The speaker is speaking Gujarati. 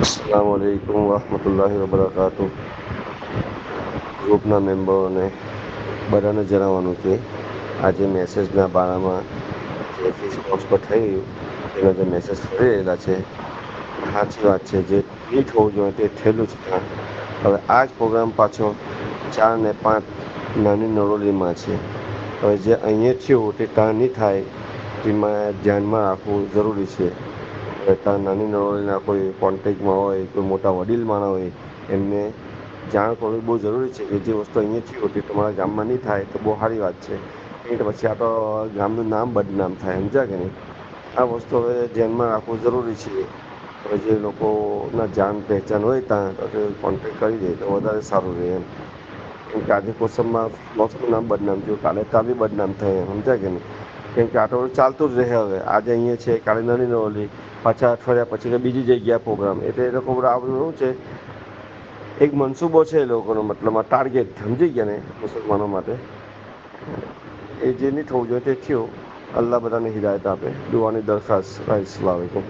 અસલામુઅલૈકુમ વરહમતુલ્લાહિ વબરકાતુ. ગ્રુપના મેમ્બરોને બધાને જણાવવાનું કે આજે મેસેજના બારામાં જે ફિશબોક્સ પર થઈ રહ્યું તેના જે મેસેજ ફરી રહેલા છે સાચી વાત છે. જે નહીં થવું જોઈએ તે થયેલું છે ત્યાં. હવે આ જ પ્રોગ્રામ પાછો 4 ને 5 નાની નરોલીમાં છે. હવે જે અહીંયા થયું તે ત્યાં નહીં થાય તેમાં ધ્યાનમાં રાખવું જરૂરી છે. હવે ત્યાં નાની નરોલીના કોઈ કોન્ટેક્ટમાં હોય, કોઈ મોટા વડીલ માણસ હોય એમને જાણ કરવી બહુ જરૂરી છે કે જે વસ્તુ અહીંયા થયું તે તમારા ગામમાં નહીં થાય તો બહુ સારી વાત છે. નહીં તો પછી આ તો ગામનું નામ બદનામ થાય, સમજ્યા કે નહીં. આ વસ્તુ હવે ધ્યાનમાં રાખવું જરૂરી છે. હવે જે લોકોના જાણ પહેચાન હોય ત્યાં તો કોન્ટેક્ટ કરી દે તો વધારે સારું રહે એમ. કેમ કે આજે કોસમમાં બોક્સનું નામ બદનામ થયું, કાલે ત્યાં બી બદનામ થાય એમ, સમજ્યા કે નહીં. કેમ કે આ તો ચાલતું જ રહે. હવે આજે અહીંયા છે, કાલે નાની નરોલી, પાછા અઠવાડિયા પછી બીજી જગ્યાએ પ્રોગ્રામ. એટલે એ લોકો આ બધું શું છે, એક મનસૂબો છે એ લોકોનો, મતલબ આ ટાર્ગેટ, સમજી ગયા ને મુસલમાનો માટે. એ જે નહીં થવું જોઈએ તે થયું. અલ્લાહ બધાને હિદાયત આપે. દુઆની દરખાસ્ત. અસ્સલામુ અલૈકુમ.